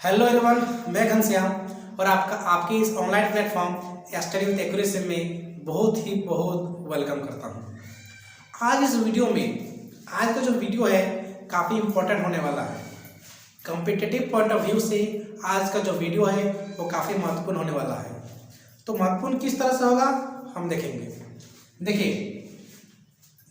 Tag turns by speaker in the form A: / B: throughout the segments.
A: Hello everyone, मैं घनश्याम और आपके इस online platform study with accuracy में बहुत वेलकम करता हूं। आज इस वीडियो में आज का जो वीडियो है काफ़ी इम्पोर्टेंट होने वाला है। कॉम्पिटिटिव पॉइंट ऑफ व्यू से आज का जो वीडियो है वो काफ़ी महत्वपूर्ण होने वाला है। तो महत्वपूर्ण किस तरह से होगा हम देखेंगे। देखिए,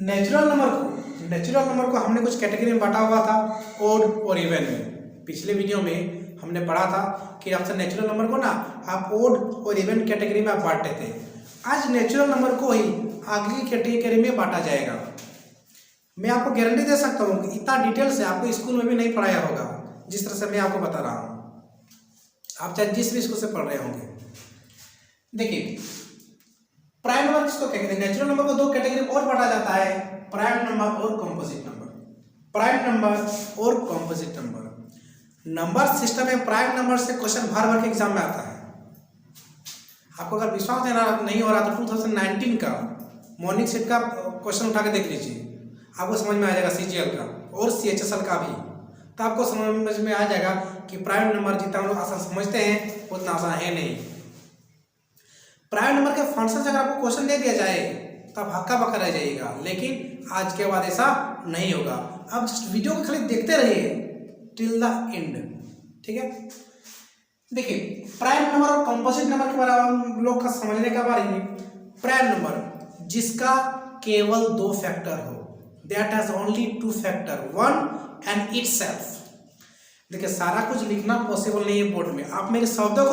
A: नेचुरल नंबर को हमने कुछ कैटेगरी में बांटा हुआ था, ओड और इवन में। पिछले वीडियो में हमने पढ़ा था कि आपसे नेचुरल नंबर को ना आप ओड और इवन कैटेगरी में आप बांटते थे। आज नेचुरल नंबर को ही आगे की कैटेगरी में बांटा जाएगा। मैं आपको गारंटी दे सकता हूँ कि इतना डिटेल से आपको स्कूल में भी नहीं पढ़ाया होगा जिस तरह से मैं आपको बता रहा हूँ, आप चाहे जिस भी स्कूल से पढ़ रहे होंगे। देखिए, प्राइम नंबर किसको कहते हैं? नेचुरल नंबर को दो कैटेगरी और बांटा जाता है, प्राइम नंबर और कॉम्पोजिट नंबर। प्राइम नंबर और कॉम्पोजिट नंबर। नंबर सिस्टम में प्राइम नंबर से क्वेश्चन भर के एग्जाम में आता है। आपको अगर विश्वास नहीं हो रहा तो 2019 का मॉर्निंग सेट का क्वेश्चन उठा के देख लीजिए, आपको समझ में आ जाएगा। CGL का और CHSL का भी, तो आपको समझ में आ जाएगा कि प्राइम नंबर जितना हम लोग आसान समझते हैं उतना आसान है नहीं। प्राइम नंबर के फंक्शन से अगर आपको क्वेश्चन दे दिया जाए तो आप हक्का बक्का रह जाइएगा, लेकिन आज के बाद ऐसा नहीं होगा। आप जस्ट वीडियो को खाली देखते रहिए टिल द एंड, ठीक है। देखिए, प्राइम नंबर और कंपोजिट नंबर के बारे में हम लोग का समझने का बारे में। प्राइम नंबर जिसका केवल दो फैक्टर हो, that has only two factor, one and itself. देखिए, सारा कुछ लिखना पॉसिबल नहीं है बोर्ड में। आप मेरे शब्दों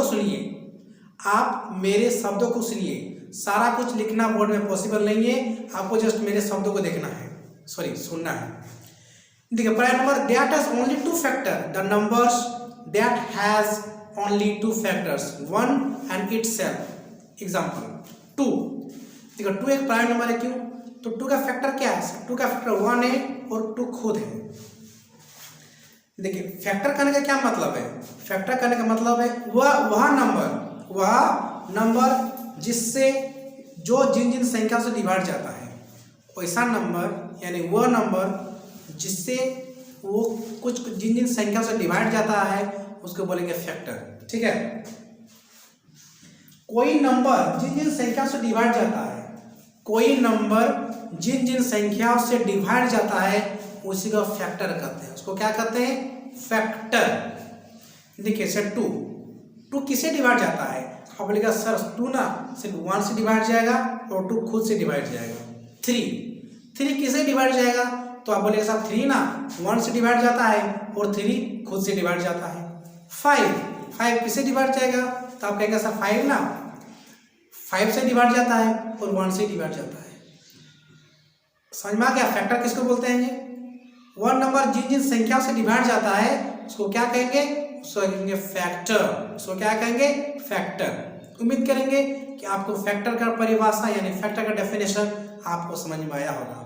A: को सुनिए, सारा कुछ लिखना बोर्ड में पॉसिबल नहीं है। आपको जस्ट मेरे शब्दों को देखना है, सुनना है। देखिए, prime number that has only two factor, the numbers that has only two factors, one and itself. Example 2। देखो, 2 एक प्राइम नंबर है। क्यों? तो 2 का फैक्टर क्या है? 2 का फैक्टर 1 है और 2 खुद है। देखिए, फैक्टर करने का क्या मतलब है? फैक्टर करने का मतलब है वह नंबर जिससे जिन संख्या से डिवाइड जाता है, वैसा नंबर, यानी वह नंबर जिससे वो कुछ जिन संख्या से डिवाइड जाता है उसको बोलेंगे फैक्टर, ठीक है। कोई नंबर जिन संख्या से डिवाइड जाता है, कोई नंबर जिन संख्याओं से डिवाइड जाता है उसी को फैक्टर कहते हैं। उसको क्या कहते हैं? फैक्टर। देखिए सर, 2 किसे डिवाइड जाता है? आप बोलेगा सर 2 ना सिर्फ 1 से डिवाइड जाएगा और 2 खुद से डिवाइड जाएगा। 3 किसे डिवाइड जाएगा? तो आप बोलेगा साहब 3 ना 1 से डिवाइड जाता है और 3 खुद से डिवाइड जाता है। 5 किसे डिवाइड जाएगा? तो आप कहेंगे सर 5 ना 5 से डिवाइड जाता है और 1 से डिवाइड जाता है। समझ में आ गया? फैक्टर किसको बोलते हैं? वह नंबर जिन संख्या से डिवाइड जाता है उसको क्या कहेंगे? उसको कहेंगे फैक्टर। उसको क्या कहेंगे? फैक्टर। उम्मीद करेंगे कि आपको फैक्टर का परिभाषा यानी फैक्टर का डेफिनेशन आपको समझ में आया होगा।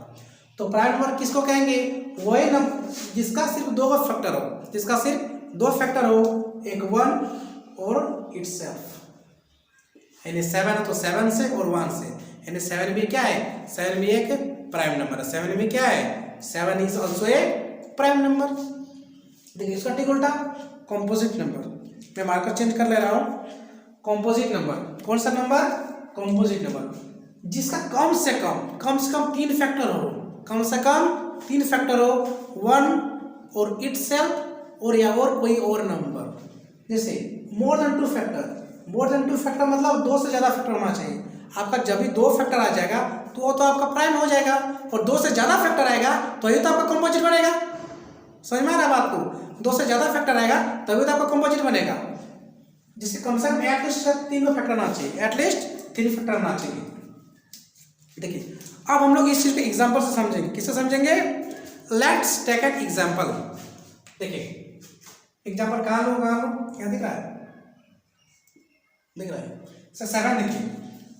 A: तो प्राइम नंबर किसको कहेंगे? वही नंबर जिसका सिर्फ 2 फैक्टर हो, एक 1 और इटसेल्फ। यानी 7 है तो 7 से और 1 से, यानी 7 भी क्या है? 7 भी एक प्राइम नंबर है। 7 भी क्या है? 7 is also a prime number. देखिए, इसका ठीक उल्टा कॉम्पोजिट नंबर। मैं मार्कर चेंज कर ले रहा हूँ। कॉम्पोजिट नंबर कौन सा नंबर? कॉम्पोजिट नंबर जिसका कम से कम 3 फैक्टर हो, कम से कम 3 फैक्टर हो, 1 और इटसेल्फ और कोई और नंबर। जैसे मोर देन 2 फैक्टर मतलब 2 से ज़्यादा फैक्टर होना चाहिए। आपका जब भी 2 फैक्टर आ जाएगा तो वो तो आपका प्राइम हो जाएगा, और 2 से ज़्यादा फैक्टर आएगा तो ये तो आपका कॉम्पोजिट बनेगा। समझ में आ रहा है बात को? 2 से ज़्यादा फैक्टर आएगा तभी तो आपका कॉम्पोजिट बनेगा, जिससे कम से कम एटलीस्ट 3 फैक्टर आना चाहिए, एटलीस्ट 3 फैक्टर आना चाहिए। देखिए, अब हम लोग इस चीज़ को एग्जाम्पल से समझेंगे। किससे समझेंगे? Let's take an example. देखिए, एग्जाम्पल कहाँ लो? क्या दिख रहा है? सर 7। देखिए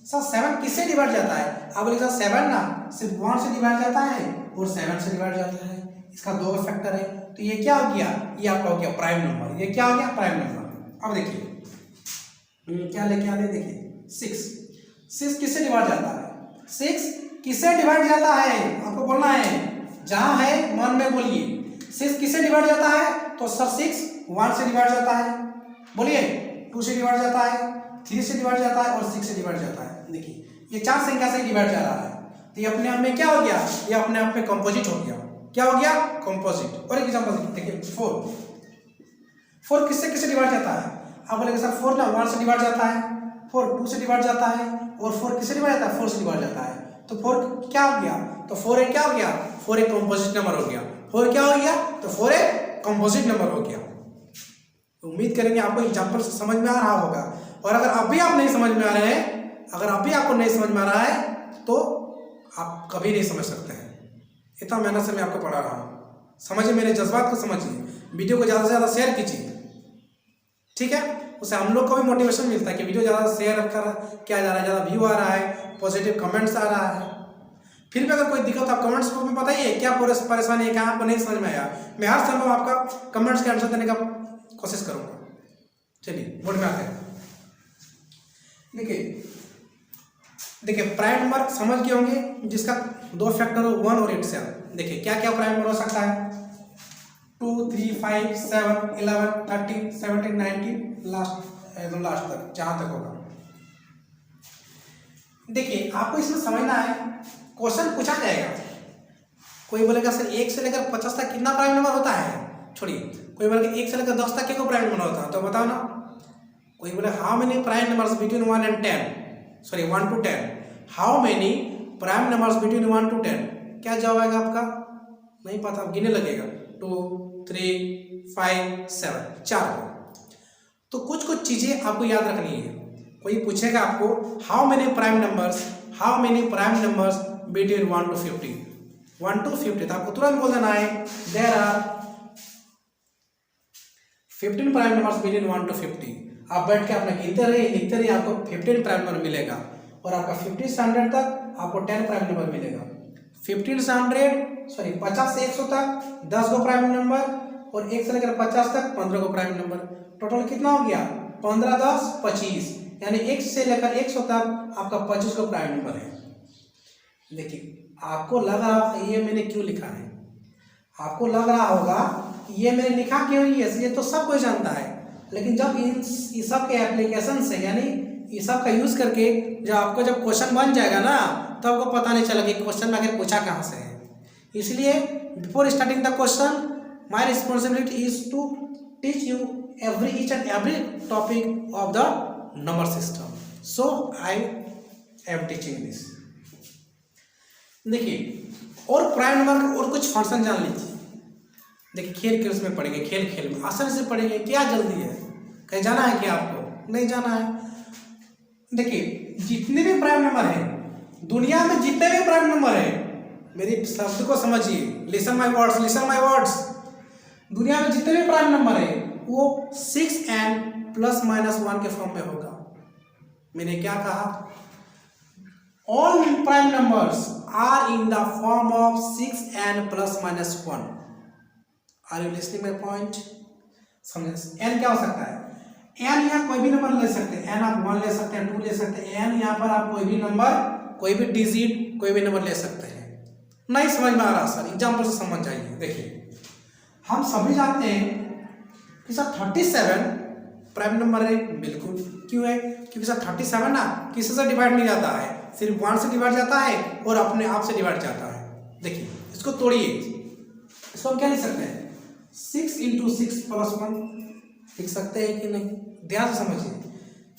A: सर 7 किससे डिवाइड जाता है? आप बोलिए सर 7 ना सिर्फ 1 से डिवाइड जाता है और 7 से डिवाइड जाता है। इसका 2 फैक्टर है, तो ये क्या हो गया? ये आपका हो गया प्राइम नंबर। ये क्या हो गया? Prime number. अब देखिए क्या लेके आते हैं। देखिए 6 किससे डिवाइड जाता है? 6 किससे डिवाइड जाता है? आपको बोलना है, जहां है मन में बोलिए। 6 किससे डिवाइड जाता है? तो सर 6 1 से डिवाइड जाता है, बोलिए 2 से डिवाइड जाता है, 3 से डिवाइड जाता है और 6 से डिवाइड जाता है। देखिए ये 4 संख्या से डिवाइड जा रहा है, तो ये अपने आप में क्या हो गया, ये अपने आप में कंपोजिट हो गया। क्या हो गया, कंपोजिट। और एक एग्जांपल देखिए 4 किससे किससे डिवाइड जाता है, आप बोलेंगे सर 4 ना 1 से डिवाइड जाता है, 4 2 से डिवाइड जाता है और 4 किससे डिवाइड जाता है, 4 से डिवाइड जाता है। तो 4 क्या हो गया, तो 4 एक क्या हो गया, 4 एक कंपोजिट नंबर हो गया। 4 क्या हो गया, तो 4 एक कंपोजिट नंबर हो गया। उम्मीद करेंगे आपको एग्जाम्पल समझ में आ रहा होगा। और अगर अभी आप नहीं समझ में आ रहे हैं, अगर अभी आपको नहीं समझ में आ रहा है तो आप कभी नहीं समझ सकते हैं। इतना मेहनत से मैं आपको पढ़ा रहा हूँ, समझिए, मेरे जज्बात को समझिए, वीडियो को ज़्यादा से ज़्यादा शेयर कीजिए, ठीक है। उससे हम लोग को भी मोटिवेशन मिलता है कि वीडियो ज़्यादा शेयर कर किया जा रहा है, ज़्यादा व्यू आ रहा है, पॉजिटिव कमेंट्स आ रहा है। फिर भी अगर कोई दिक्कत आप कमेंट्स में बताइए, क्या परेशानी है, क्या आपको नहीं समझ में आया। मैं हर संभव आपका कमेंट्स के आंसर देने का कोशिश करूँगा। चलिए बोर्ड में आते हैं। देखिए प्राइम नंबर समझ गए होंगे जिसका 2 फैक्टर हो 1 और 8 से। देखिए क्या क्या प्राइम नंबर हो सकता है, 2 3 5 7 11 13 17 19 लास्ट एकदम लास्ट तक जहां तक होगा। देखिए आपको इसमें समझना है, क्वेश्चन पूछा जाएगा, कोई बोलेगा सर 1 से लेकर 50 तक कितना प्राइम नंबर होता है, छोड़िए, कोई बोलेगा 1 से लेकर 10 तक क्या प्राइम नंबर होता है, तो बताओ ना। कोई बोले how many prime numbers between 1 and 10, sorry 1 to 10, how many prime numbers between 1 to 10, क्या जवाब आएगा आपका, नहीं पता, गिने लगेगा 2 3 5 7 4। तो कुछ कुछ चीजें आपको याद रखनी है। कोई पूछेगा आपको how many prime numbers between 1 to 50, 1 to 50, तो आपको तुरंत बोल देना है there are 15 prime numbers between 1 to 50। आप बैठ के अपना गिनते रहिए, लिखते रहिए, आपको 15 प्राइम नंबर मिलेगा। और आपका 50 से 100 तक आपको 10 प्राइम नंबर मिलेगा। 15 से 50 से 100 तक 10 गो प्राइम नंबर, और 1 से लेकर 50 तक 15 गो प्राइम नंबर। टोटल कितना हो गया, 15 10 25, यानी 1 से लेकर 100 तक आपका 25 गो प्राइम नंबर है। देखिए आपको लग रहा ये मैंने क्यों लिखा है, आपको लग रहा होगा ये मैंने लिखा क्यों, ये तो सब कोई जानता है। लेकिन जब इन सब के एप्लीकेशन से, यानी ये सब का यूज करके जब क्वेश्चन बन जाएगा ना, तब आपको पता नहीं चलेगा कि क्वेश्चन में आखिर पूछा कहाँ से है। इसलिए before starting the question my responsibility is to teach you each and every topic of the number system, so I am teaching this। देखिए और प्राइम नंबर और कुछ फंक्शन जान लीजिए। देखिए खेल उसमें पढ़ेंगे, खेल में आसानी से पढ़ेंगे, क्या जल्दी है, कहीं जाना है क्या आपको, नहीं जाना है। देखिए जितने भी प्राइम नंबर है दुनिया में, जितने भी प्राइम नंबर है, मेरी शब्द को समझिए, लिसन माय वर्ड्स, दुनिया में जितने भी प्राइम नंबर है वो 6n ±1 के फॉर्म में होगा। मैंने क्या कहा, all prime numbers are in the form of 6n ±1। Are you listening my point, समझे। n क्या हो सकता है, n यहाँ कोई भी नंबर ले सकते हैं, n आप 1 ले सकते हैं, 2 ले सकते हैं, n यहाँ पर आप कोई भी नंबर, कोई भी डिजिट, कोई भी नंबर ले सकते हैं। नहीं समझ में आ रहा सर, एग्जाम्पल से समझ जाइए। देखिए हम सभी जानते हैं कि सर 37 प्राइम नंबर है, बिल्कुल, क्यों है, क्योंकि सर 37 ना किसी से डिवाइड नहीं जाता है, सिर्फ 1 से डिवाइड जाता है और अपने आप से डिवाइड जाता है। देखिए इसको तोड़िए, इसको हम क्या लिख सकते हैं, 6 × 6 + 1 लिख सकते हैं कि नहीं, ध्यान से समझिए।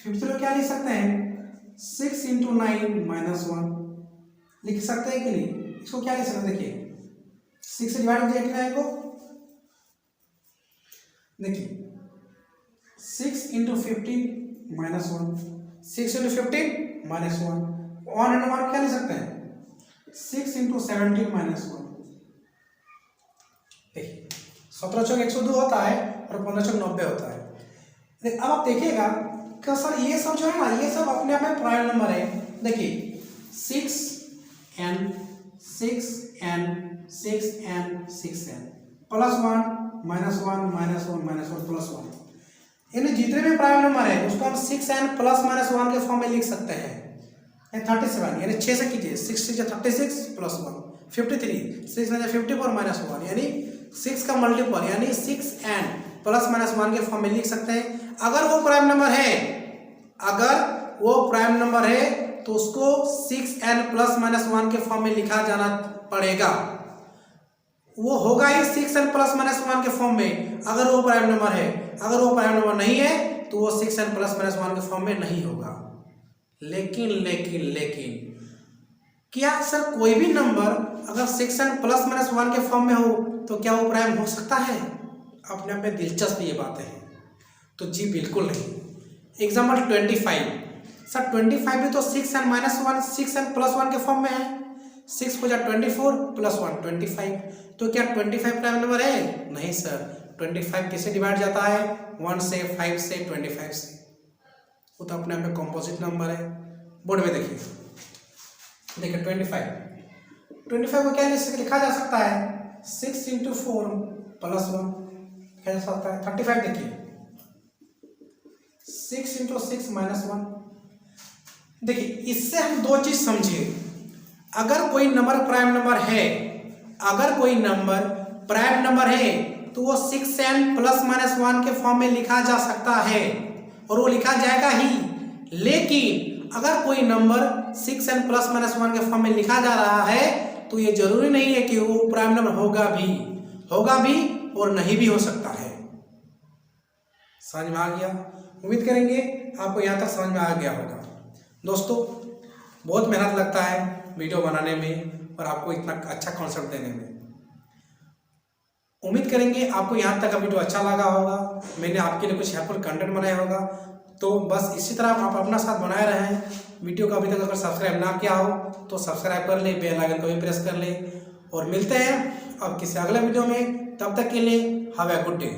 A: 50 क्या लिख सकते हैं, 6 × 9 - 1 लिख सकते हैं कि नहीं। इसको क्या लिख सकते हैं, देखिए 6 से डिवाइड किया 89 को, देखिए 6 × 15 - 1, 6 × 15 - 1, 1 and 1 क्या लिख सकते हैं, 6 × 17 - 1। देखिए 17 चौक 102 होता है और 15 चौक 90 होता है। अब आप देखिएगा कि सर ये सब जो है ना, ये सब अपने आप में प्राइम नंबर है। देखिए 6n +1 -1 +1, यानी जितने भी प्राइम नंबर है उसको हम 6n +-1 के फॉर्म में लिख सकते हैं। 37 यानी 6 से कीजिए, 6 × 36 + 1 53, 6 × 54 - 1, यानी 6 का मल्टीपल, यानी 6n प्लस माइनस 1 के फॉर्म में लिख सकते हैं। अगर वो प्राइम नंबर है तो उसको 6n प्लस माइनस 1 के फॉर्म में लिखा जाना पड़ेगा। वो होगा ही 6n प्लस माइनस 1 के फॉर्म में अगर वो प्राइम नंबर है। अगर वो प्राइम नंबर नहीं है तो वो 6n प्लस माइनस 1 के फॉर्म में नहीं होगा। लेकिन क्या सर कोई भी नंबर अगर 6n प्लस माइनस 1 के फॉर्म में हो तो क्या वो प्राइम हो सकता है? अपने आप में दिलचस्प ये बातें हैं। तो जी बिल्कुल नहीं। एग्जाम्पल 25, सर 25 भी तो 6n माइनस 1 6n प्लस 1 के फॉर्म में है। 6 हो जाए 24 प्लस 1 25। तो क्या 25 प्राइम नंबर है? नहीं सर। 25 किससे डिवाइड जाता है? 1 से, 5 से, 25 से। वो तो अपने आप में कॉम्पोजिट नंबर है। बोर्ड में देखिए 25 को क्या लिखा जा सकता है? 6 इंटू 4 प्लस 1 लिखा जा सकता है। 35 देखिए 6 इंटू 6 माइनस 1। देखिए इससे हम दो चीज समझे। अगर कोई नंबर प्राइम नंबर है तो वो 6n प्लस माइनस 1 के फॉर्म में लिखा जा सकता है और वो लिखा जाएगा ही। लेकिन अगर कोई नंबर 6n प्लस माइनस 1 के फॉर्म में लिखा जा रहा है तो ये जरूरी नहीं है कि वो प्राइम नंबर होगा भी और नहीं भी हो सकता है। समझ में आ गया? उम्मीद करेंगे आपको यहाँ तक समझ में आ गया होगा। दोस्तों बहुत मेहनत लगता है वीडियो बनाने में और आपको इतना अच्छा कॉन्सेप्ट देने में। उम्मीद करेंगे आपको यहाँ तक का वीडियो अच्छा लगा होगा। मैंने आपके लिए कुछ हेल्पफुल कंटेंट बनाया होगा। तो बस इसी तरह आप अपना साथ बनाए रहें। वीडियो को अभी तक अगर सब्सक्राइब ना किया हो तो सब्सक्राइब कर ले, बेल आइकन को भी प्रेस कर ले। और मिलते हैं अब किसी अगले वीडियो में। तब तक के लिए हैव ए गुड डे।